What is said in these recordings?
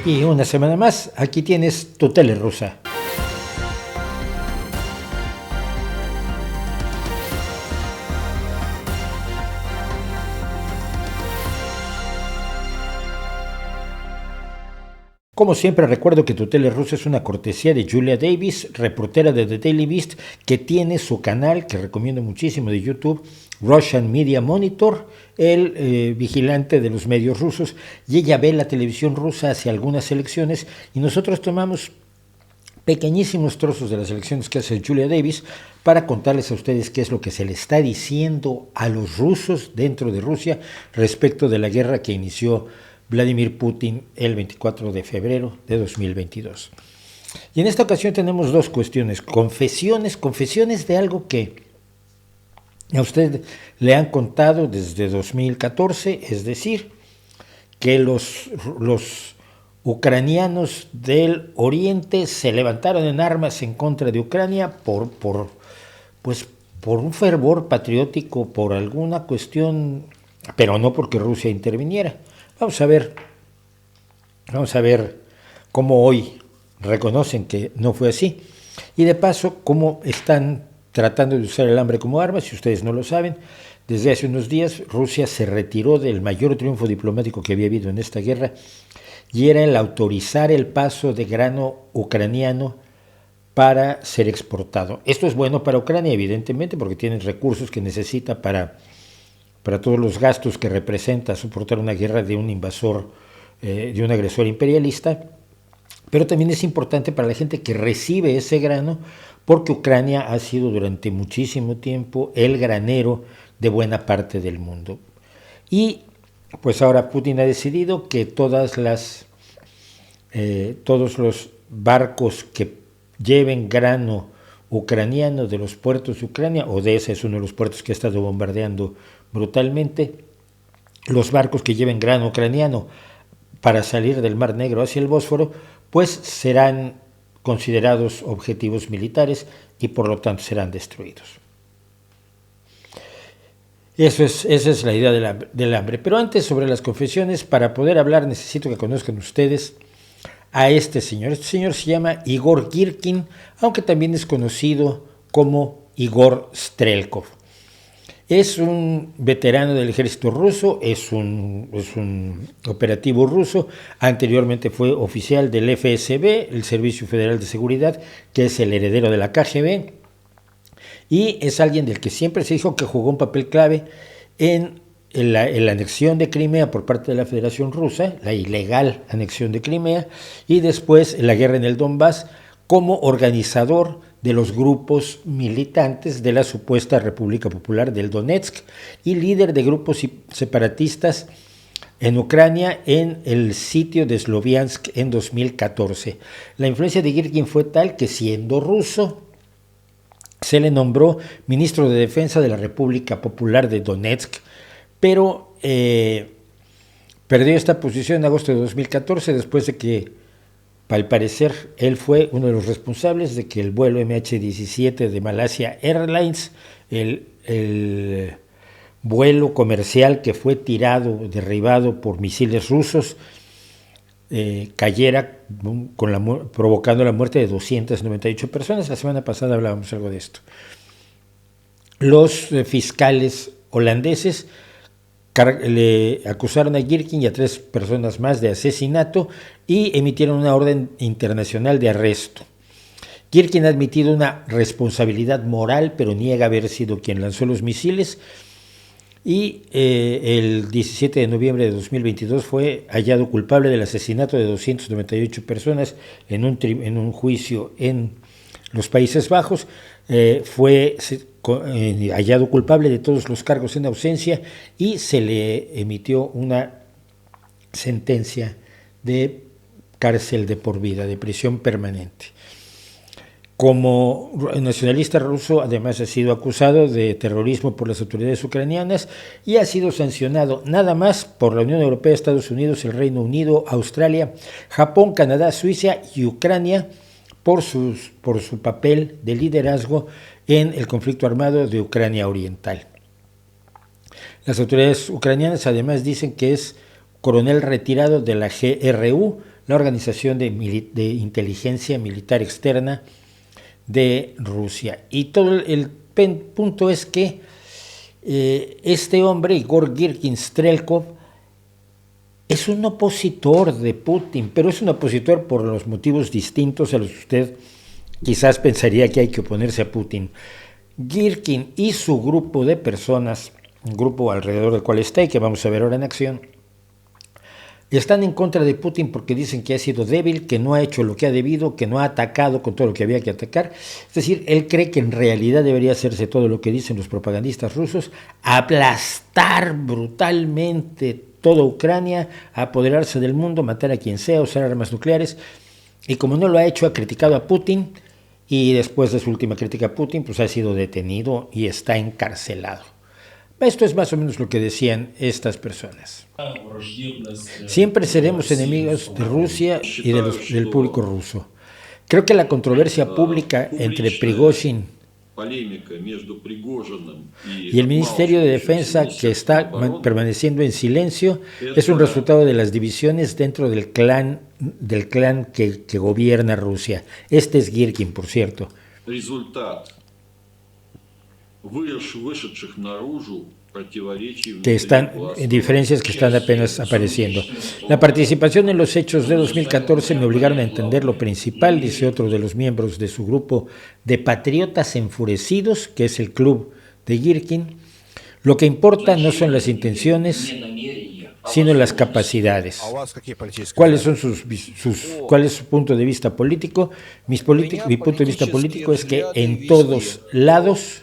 Y una semana más, aquí tienes tu tele rusa. Como siempre, recuerdo que tu tele rusa es una cortesía de Julia Davis, reportera de The Daily Beast, que tiene su canal, que recomiendo muchísimo, de YouTube, Russian Media Monitor, el vigilante de los medios rusos, y ella ve la televisión rusa hacia algunas elecciones, y nosotros tomamos pequeñísimos trozos de las elecciones que hace Julia Davis para contarles a ustedes qué es lo que se le está diciendo a los rusos dentro de Rusia respecto de la guerra que inició Vladimir Putin el 24 de febrero de 2022. Y en esta ocasión tenemos dos cuestiones, confesiones de algo que a usted le han contado desde 2014, es decir, que los ucranianos del oriente se levantaron en armas en contra de Ucrania por un fervor patriótico, por alguna cuestión, pero no porque Rusia interviniera. Vamos a ver cómo hoy reconocen que no fue así. Y de paso, cómo están tratando de usar el hambre como arma. Si ustedes no lo saben, desde hace unos días Rusia se retiró del mayor triunfo diplomático que había habido en esta guerra, y era el autorizar el paso de grano ucraniano para ser exportado. Esto es bueno para Ucrania, evidentemente, porque tienen recursos que necesita para todos los gastos que representa soportar una guerra de un invasor, de un agresor imperialista, pero también es importante para la gente que recibe ese grano, porque Ucrania ha sido durante muchísimo tiempo el granero de buena parte del mundo. Y pues ahora Putin ha decidido que todos los barcos que lleven grano ucraniano de los puertos de Ucrania, Odessa es uno de los puertos que ha estado bombardeando brutalmente, los barcos que lleven grano ucraniano para salir del Mar Negro hacia el Bósforo, pues serán considerados objetivos militares y por lo tanto serán destruidos. Esa es la idea del hambre. Pero antes, sobre las confesiones, para poder hablar necesito que conozcan ustedes a este señor. Este señor se llama Igor Girkin, aunque también es conocido como Igor Strelkov. Es un veterano del ejército ruso, es un operativo ruso, anteriormente fue oficial del FSB, el Servicio Federal de Seguridad, que es el heredero de la KGB, y es alguien del que siempre se dijo que jugó un papel clave en la anexión de Crimea por parte de la Federación Rusa, la ilegal anexión de Crimea, y después en la guerra en el Donbass como organizador de los grupos militantes de la supuesta República Popular del Donetsk y líder de grupos separatistas en Ucrania en el sitio de Sloviansk en 2014. La influencia de Girkin fue tal que, siendo ruso, se le nombró ministro de Defensa de la República Popular de Donetsk, pero perdió esta posición en agosto de 2014 después de que, al parecer, él fue uno de los responsables de que el vuelo MH17 de Malaysia Airlines, el vuelo comercial que fue derribado por misiles rusos, cayera provocando la muerte de 298 personas. La semana pasada hablábamos algo de esto. Los fiscales holandeses le acusaron a Girkin y a 3 personas más de asesinato y emitieron una orden internacional de arresto. Girkin ha admitido una responsabilidad moral, pero niega haber sido quien lanzó los misiles, y el 17 de noviembre de 2022 fue hallado culpable del asesinato de 298 personas en un juicio en los Países Bajos. Fue hallado culpable de todos los cargos en ausencia y se le emitió una sentencia de cárcel de por vida, de prisión permanente. Como nacionalista ruso, además ha sido acusado de terrorismo por las autoridades ucranianas y ha sido sancionado nada más por la Unión Europea, Estados Unidos, el Reino Unido, Australia, Japón, Canadá, Suiza y Ucrania por su papel de liderazgo en el conflicto armado de Ucrania Oriental. Las autoridades ucranianas además dicen que es coronel retirado de la GRU, la Organización de Inteligencia Militar Externa de Rusia. Y todo el punto es que este hombre, Igor Girkin Strelkov, es un opositor de Putin, pero es un opositor por los motivos distintos a los que usted quizás pensaría que hay que oponerse a Putin. Girkin y su grupo de personas, un grupo alrededor del cual está y que vamos a ver ahora en acción, están en contra de Putin porque dicen que ha sido débil, que no ha hecho lo que ha debido, que no ha atacado con todo lo que había que atacar. Es decir, él cree que en realidad debería hacerse todo lo que dicen los propagandistas rusos, aplastar brutalmente toda Ucrania, apoderarse del mundo, matar a quien sea, usar armas nucleares. Y como no lo ha hecho, ha criticado a Putin y después de su última crítica a Putin, pues ha sido detenido y está encarcelado. Esto es más o menos lo que decían estas personas. Siempre seremos enemigos de Rusia y del público ruso. Creo que la controversia pública entre Prigozhin y el Ministerio de Defensa, que está permaneciendo en silencio, es un resultado de las divisiones dentro del clan que gobierna Rusia. Este es Girkin, por cierto. Que están diferencias que están apenas apareciendo. La participación en los hechos de 2014 me obligaron a entender lo principal, dice otro de los miembros de su grupo de patriotas enfurecidos, que es el club de Girkin. Lo que importa no son las intenciones, sino las capacidades. ¿Cuál es su punto de vista político? Mi punto de vista político es que en todos lados,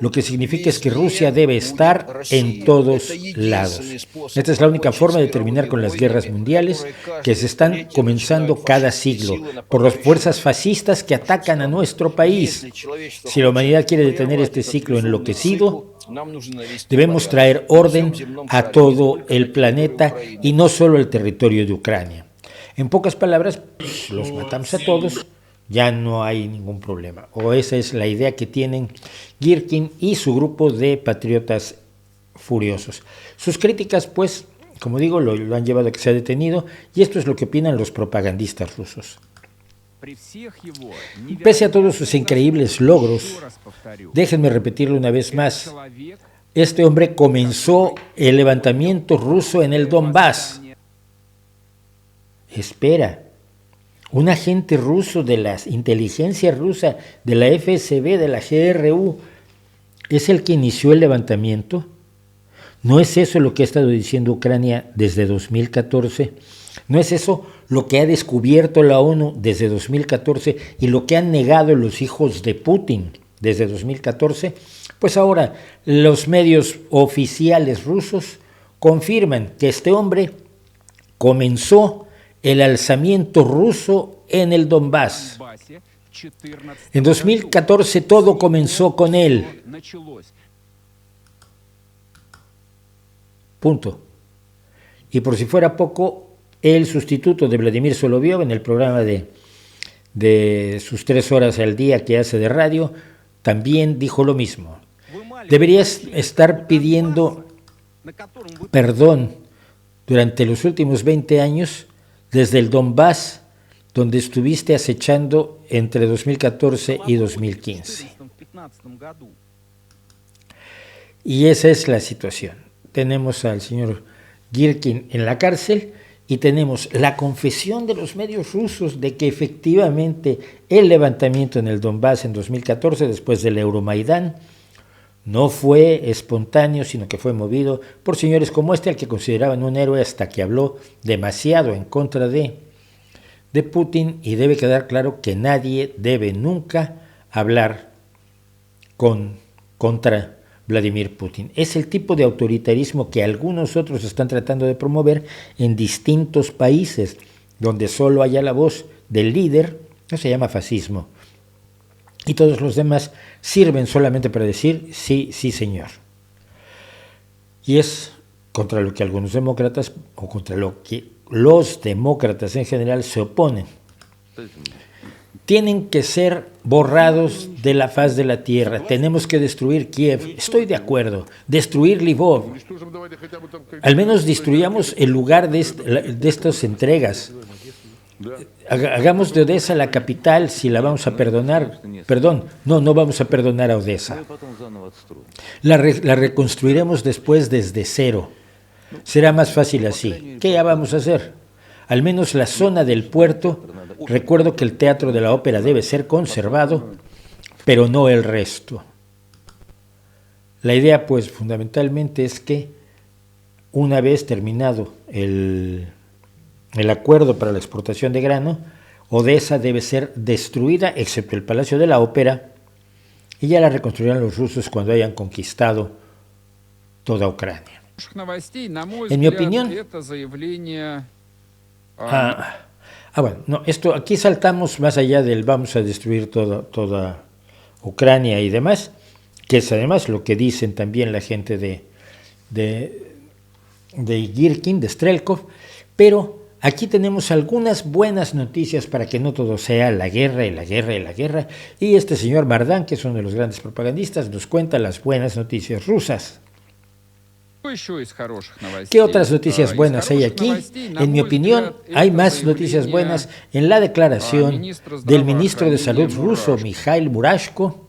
lo que significa es que Rusia debe estar en todos lados. Esta es la única forma de terminar con las guerras mundiales que se están comenzando cada siglo por las fuerzas fascistas que atacan a nuestro país. Si la humanidad quiere detener este ciclo enloquecido, debemos traer orden a todo el planeta y no solo al territorio de Ucrania. En pocas palabras, los matamos a todos, ya no hay ningún problema. O esa es la idea que tienen Girkin y su grupo de patriotas furiosos. Sus críticas, pues, como digo, lo han llevado a que sea detenido, y esto es lo que opinan los propagandistas rusos. Pese a todos sus increíbles logros, déjenme repetirlo una vez más, este hombre comenzó el levantamiento ruso en el Donbass. Espera, un agente ruso de la inteligencia rusa, de la FSB, de la GRU, ¿es el que inició el levantamiento? ¿No es eso lo que ha estado diciendo Ucrania desde 2014? ¿No es eso lo que ha descubierto la ONU desde 2014 y lo que han negado los hijos de Putin desde 2014? Pues ahora los medios oficiales rusos confirman que este hombre comenzó el alzamiento ruso en el Donbass. En 2014 todo comenzó con él. Punto. Y por si fuera poco, el sustituto de Vladimir Solovyov en el programa de sus 3 horas al día que hace de radio, también dijo lo mismo. Deberías estar pidiendo perdón durante los últimos 20 años desde el Donbass, donde estuviste acechando entre 2014 y 2015. Y esa es la situación. Tenemos al señor Girkin en la cárcel y tenemos la confesión de los medios rusos de que efectivamente el levantamiento en el Donbass en 2014, después del Euromaidán, no fue espontáneo, sino que fue movido por señores como este, al que consideraban un héroe hasta que habló demasiado en contra de Putin, y debe quedar claro que nadie debe nunca hablar contra Vladimir Putin. Es el tipo de autoritarismo que algunos otros están tratando de promover en distintos países, donde solo haya la voz del líder. No se llama fascismo. Y todos los demás sirven solamente para decir sí, sí señor. Y es contra lo que algunos demócratas, o contra lo que los demócratas en general se oponen. Tienen que ser borrados de la faz de la tierra. Tenemos que destruir Kiev. Estoy de acuerdo. Destruir Lvov. Al menos destruyamos el lugar de estas entregas. hagamos de Odessa la capital si la vamos a perdonar. Perdón, no vamos a perdonar a Odessa. La reconstruiremos después desde cero. Será más fácil así. ¿Qué ya vamos a hacer? Al menos la zona del puerto. Recuerdo que el Teatro de la Ópera debe ser conservado, pero no el resto. La idea, pues, fundamentalmente es que una vez terminado el acuerdo para la exportación de grano, Odessa debe ser destruida, excepto el Palacio de la Ópera, y ya la reconstruirán los rusos cuando hayan conquistado toda Ucrania. En mi opinión... bueno, no, esto aquí saltamos más allá del vamos a destruir toda Ucrania y demás, que es además lo que dicen también la gente de Girkin, de Strelkov, pero aquí tenemos algunas buenas noticias para que no todo sea la guerra y la guerra y la guerra, y este señor Mardan, que es uno de los grandes propagandistas, nos cuenta las buenas noticias rusas. ¿Qué otras noticias buenas hay aquí? En mi opinión, hay más noticias buenas en la declaración del ministro de Salud ruso, Mikhail Murashko.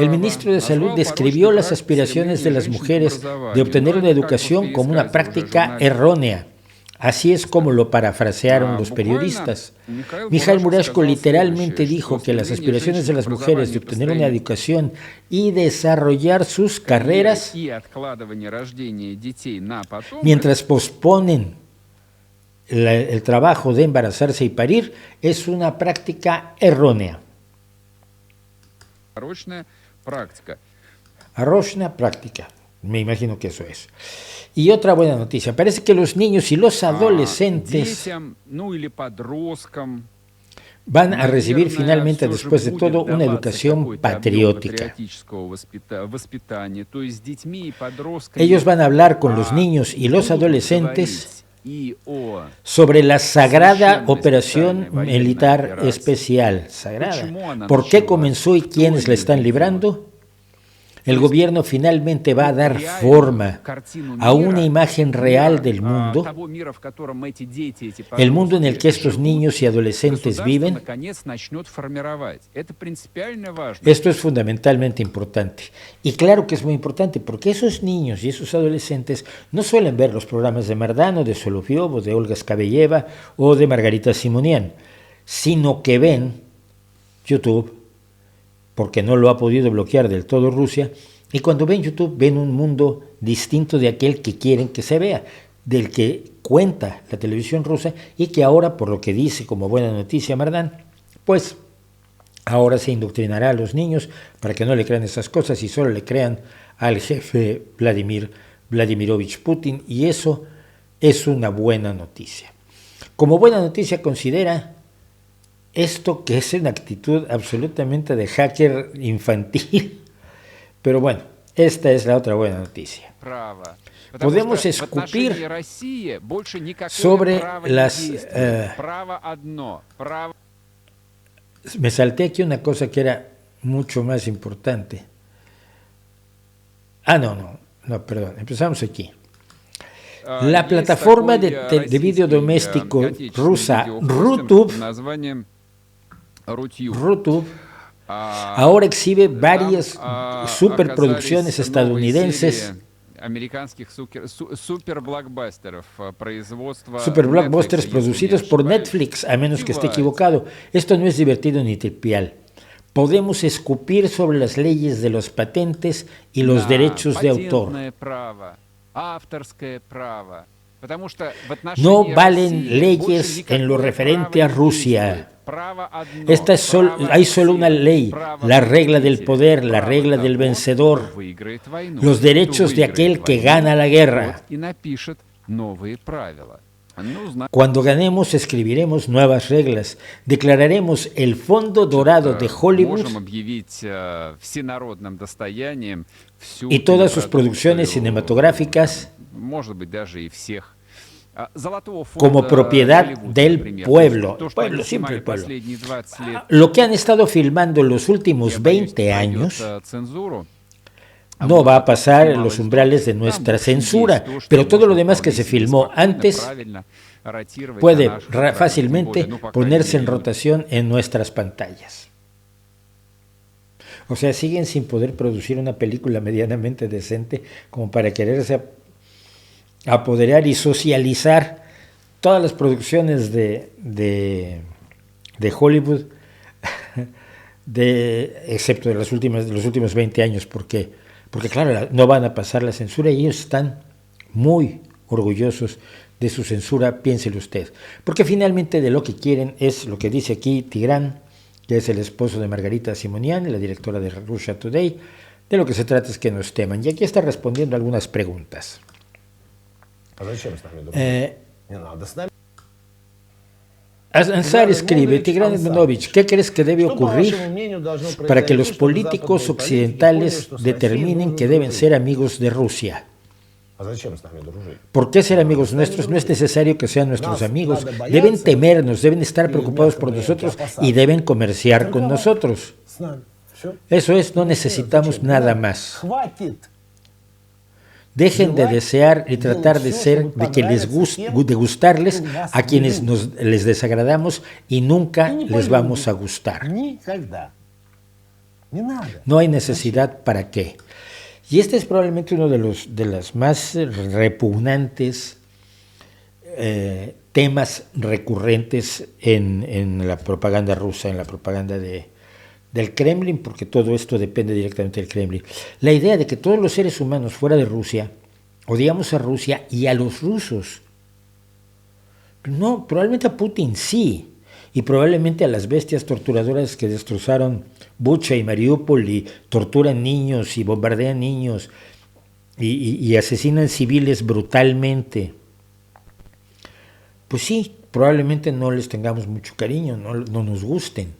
El ministro de Salud describió las aspiraciones de las mujeres de obtener una educación como una práctica errónea. Así es como lo parafrasearon los periodistas. Mikhail Murashko literalmente dijo que las aspiraciones de las mujeres de obtener una educación y desarrollar sus carreras mientras posponen el trabajo de embarazarse y parir es una práctica errónea. Arrochna práctica. Me imagino que eso es. Y otra buena noticia, parece que los niños y los adolescentes van a recibir finalmente, después de todo, una educación patriótica. Ellos van a hablar con los niños y los adolescentes sobre la sagrada operación militar especial. Sagrada. ¿Por qué comenzó y quiénes la están librando? El gobierno finalmente va a dar forma a una imagen real del mundo, el mundo en el que estos niños y adolescentes viven. Esto es fundamentalmente importante. Y claro que es muy importante, porque esos niños y esos adolescentes no suelen ver los programas de Mardan o de Solovyov o de Olga Skabeyeva o de Margarita Simonian, sino que ven YouTube, porque no lo ha podido bloquear del todo Rusia, y cuando ven YouTube ven un mundo distinto de aquel que quieren que se vea, del que cuenta la televisión rusa, y que ahora, por lo que dice como buena noticia Mardan, pues ahora se indoctrinará a los niños para que no le crean esas cosas y solo le crean al jefe Vladimirovich Putin, y eso es una buena noticia. Como buena noticia considera esto que es una actitud absolutamente de hacker infantil. Pero bueno, esta es la otra buena noticia. Podemos escupir sobre las... Me salté aquí una cosa que era mucho más importante. No, perdón, empezamos aquí. La plataforma de vídeo doméstico rusa RuTube ahora exhibe varias superproducciones estadounidenses, superblockbusters producidos por Netflix, a menos que esté equivocado. Esto no es divertido ni trivial. Podemos escupir sobre las leyes de las patentes y los derechos de autor. No valen leyes en lo referente a Rusia. Hay solo una ley, la regla del poder, la regla del vencedor, los derechos de aquel que gana la guerra. Cuando ganemos, escribiremos nuevas reglas, declararemos el fondo dorado de Hollywood y todas sus producciones cinematográficas como propiedad del pueblo. Siempre el pueblo. Lo que han estado filmando en los últimos 20 años no va a pasar en los umbrales de nuestra censura, pero todo lo demás que se filmó antes puede fácilmente ponerse en rotación en nuestras pantallas. O sea, siguen sin poder producir una película medianamente decente como para quererse apoderar y socializar todas las producciones de Hollywood, excepto de los últimos 20 años, porque claro, no van a pasar la censura y ellos están muy orgullosos de su censura, piénselo usted. Porque finalmente de lo que quieren es lo que dice aquí Tigran, que es el esposo de Margarita Simonian, la directora de Russia Today. De lo que se trata es que nos teman. Y aquí está respondiendo algunas preguntas. Ansar escribe, Tigran Edmanovich, ¿qué crees que debe ocurrir para que los políticos occidentales determinen que deben ser amigos de Rusia? ¿Por qué ser amigos nuestros? No es necesario que sean nuestros amigos. Deben temernos, deben estar preocupados por nosotros y deben comerciar con nosotros. Eso es, no necesitamos nada más. Dejen de desear y tratar de gustarles a quienes les desagradamos y nunca les vamos a gustar. No hay necesidad para qué. Y este es probablemente uno de los más repugnantes temas recurrentes en la propaganda rusa, en la propaganda del Kremlin, porque todo esto depende directamente del Kremlin. La idea de que todos los seres humanos fuera de Rusia odiamos a Rusia y a los rusos. No, probablemente a Putin sí, y probablemente a las bestias torturadoras que destrozaron Bucha y Mariupol y torturan niños y bombardean niños y asesinan civiles brutalmente. Pues sí, probablemente no les tengamos mucho cariño, no nos gusten.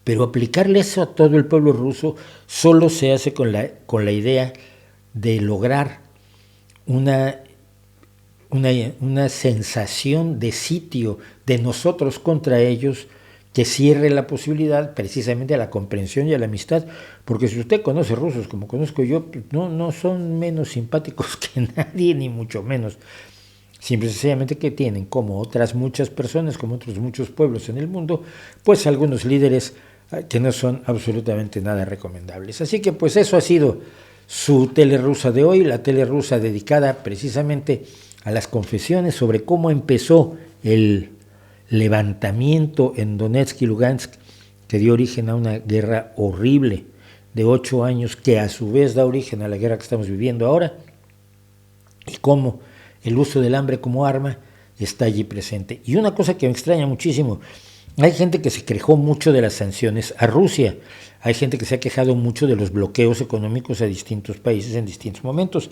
Pero aplicarle eso a todo el pueblo ruso solo se hace con la idea de lograr una sensación de sitio de nosotros contra ellos que cierre la posibilidad precisamente a la comprensión y a la amistad, porque si usted conoce rusos como conozco yo, no son menos simpáticos que nadie, ni mucho menos. Simple y sencillamente que tienen, como otras muchas personas, como otros muchos pueblos en el mundo, pues algunos líderes que no son absolutamente nada recomendables. Así que pues eso ha sido su tele rusa de hoy, la tele rusa dedicada precisamente a las confesiones sobre cómo empezó el levantamiento en Donetsk y Lugansk, que dio origen a una guerra horrible de 8 años, que a su vez da origen a la guerra que estamos viviendo ahora, y cómo el uso del hambre como arma está allí presente. Y una cosa que me extraña muchísimo, hay gente que se quejó mucho de las sanciones a Rusia, hay gente que se ha quejado mucho de los bloqueos económicos a distintos países en distintos momentos,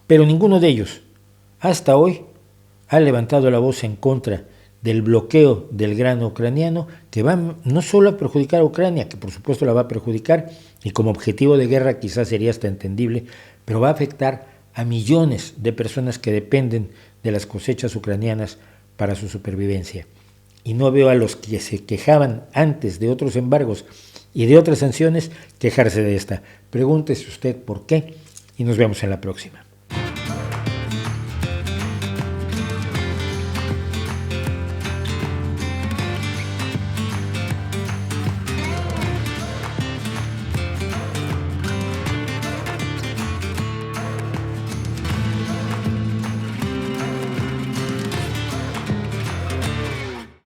pero ninguno de ellos, hasta hoy, ha levantado la voz en contra del bloqueo del grano ucraniano, que va no solo a perjudicar a Ucrania, que por supuesto la va a perjudicar, y como objetivo de guerra quizás sería hasta entendible, pero va a afectar a millones de personas que dependen de las cosechas ucranianas para su supervivencia. Y no veo a los que se quejaban antes de otros embargos y de otras sanciones quejarse de esta. Pregúntese usted por qué y nos vemos en la próxima.